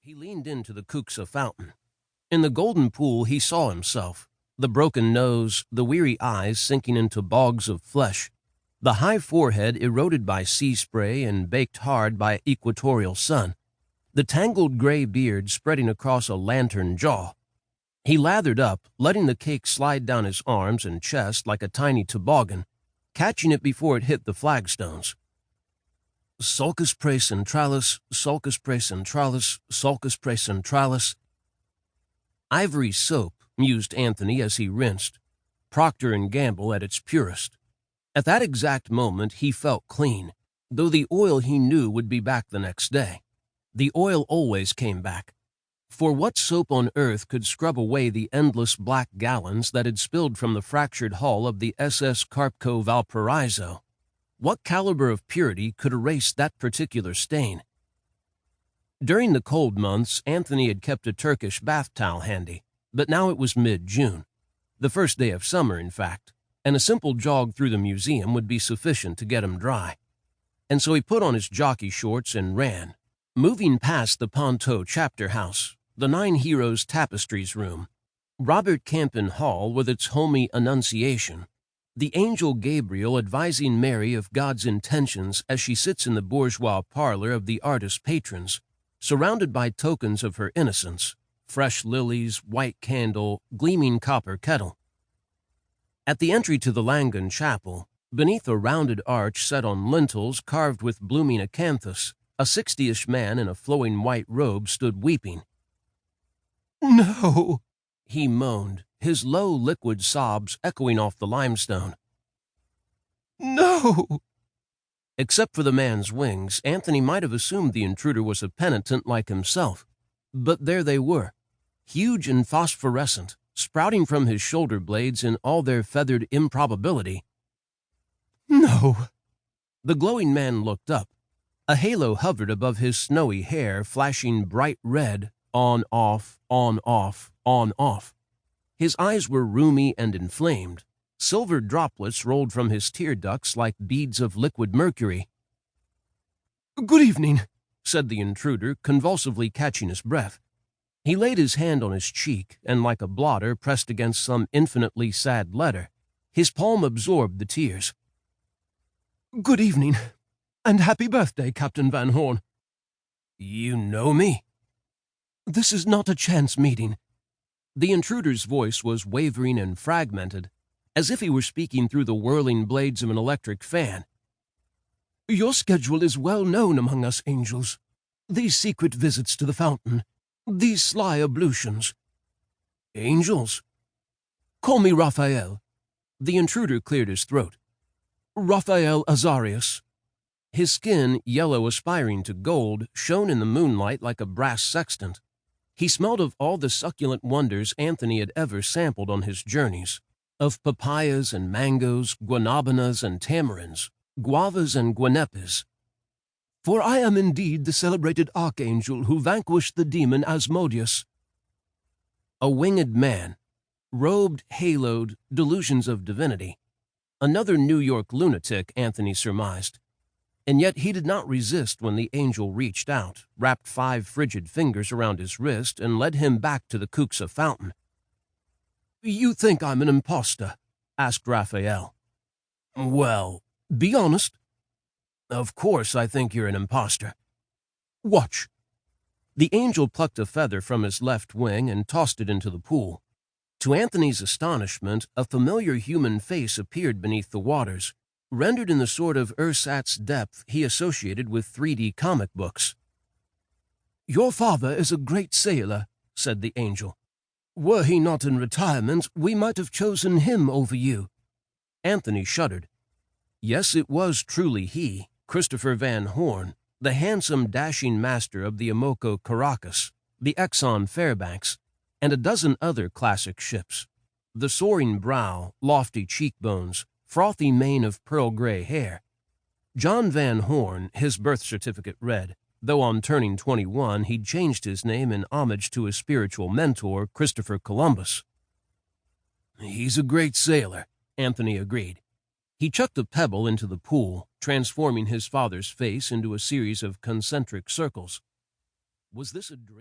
He leaned into the Cuxa fountain. In the golden pool he saw himself, the broken nose, the weary eyes sinking into bogs of flesh, the high forehead eroded by sea spray and baked hard by equatorial sun, the tangled gray beard spreading across a lantern jaw. He lathered up, letting the cake slide down his arms and chest like a tiny toboggan, catching it before it hit the flagstones. Sulcus praecentralis, sulcus praecentralis, sulcus praecentralis. Ivory soap, mused Anthony as he rinsed. Procter & Gamble at its purest. At that exact moment he felt clean, though the oil he knew would be back the next day. The oil always came back. For what soap on earth could scrub away the endless black gallons that had spilled from the fractured hull of the SS Carpco Valparaiso? What caliber of purity could erase that particular stain? During the cold months, Anthony had kept a Turkish bath towel handy, but now it was mid-June, the first day of summer, in fact, and a simple jog through the museum would be sufficient to get him dry. And so he put on his jockey shorts and ran, moving past the Ponto chapter house, the Nine Heroes Tapestries room, Robert Campen Hall with its homey Annunciation, the angel Gabriel advising Mary of God's intentions as she sits in the bourgeois parlor of the artist's patrons, surrounded by tokens of her innocence, fresh lilies, white candle, gleaming copper kettle. At the entry to the Langan Chapel, beneath a rounded arch set on lintels carved with blooming acanthus, a 60-ish man in a flowing white robe stood weeping. "No," he moaned, his low liquid sobs echoing off the limestone. "No." Except for the man's wings, Anthony might have assumed the intruder was a penitent like himself. But there they were, huge and phosphorescent, sprouting from his shoulder blades in all their feathered improbability. "No." The glowing man looked up. A halo hovered above his snowy hair, flashing bright red, on, off, on, off, on, off. His eyes were rheumy and inflamed. Silver droplets rolled from his tear ducts like beads of liquid mercury. "Good evening," said the intruder, convulsively catching his breath. He laid his hand on his cheek, and like a blotter pressed against some infinitely sad letter, his palm absorbed the tears. "Good evening, and happy birthday, Captain Van Horne." "You know me?" "This is not a chance meeting." The intruder's voice was wavering and fragmented, as if he were speaking through the whirling blades of an electric fan. "Your schedule is well known among us angels. These secret visits to the fountain, these sly ablutions." "Angels?" "Call me Raphael." The intruder cleared his throat. "Raphael Azarius." His skin, yellow aspiring to gold, shone in the moonlight like a brass sextant. He smelled of all the succulent wonders Anthony had ever sampled on his journeys, of papayas and mangoes, guanabanas and tamarinds, guavas and guanepes. "For I am indeed the celebrated archangel who vanquished the demon Asmodeus." A winged man, robed, haloed, delusions of divinity. Another New York lunatic, Anthony surmised. And yet he did not resist when the angel reached out, wrapped 5 frigid fingers around his wrist, and led him back to the Cuxa fountain. "You think I'm an impostor?" asked Raphael. "Well, be honest." "Of course I think you're an impostor." "Watch." The angel plucked a feather from his left wing and tossed it into the pool. To Anthony's astonishment, a familiar human face appeared beneath the waters, rendered in the sort of ersatz depth he associated with 3D comic books. "Your father is a great sailor," said the angel. "Were he not in retirement, we might have chosen him over you." Anthony shuddered. Yes, it was truly he, Christopher Van Horne, the handsome, dashing master of the Amoco Caracas, the Exxon Fairbanks, and a dozen other classic ships. The soaring brow, lofty cheekbones, frothy mane of pearl-gray hair. John Van Horne, his birth certificate read, though on turning 21 he'd changed his name in homage to his spiritual mentor, Christopher Columbus. "He's a great sailor," Anthony agreed. He chucked a pebble into the pool, transforming his father's face into a series of concentric circles. Was this a dream?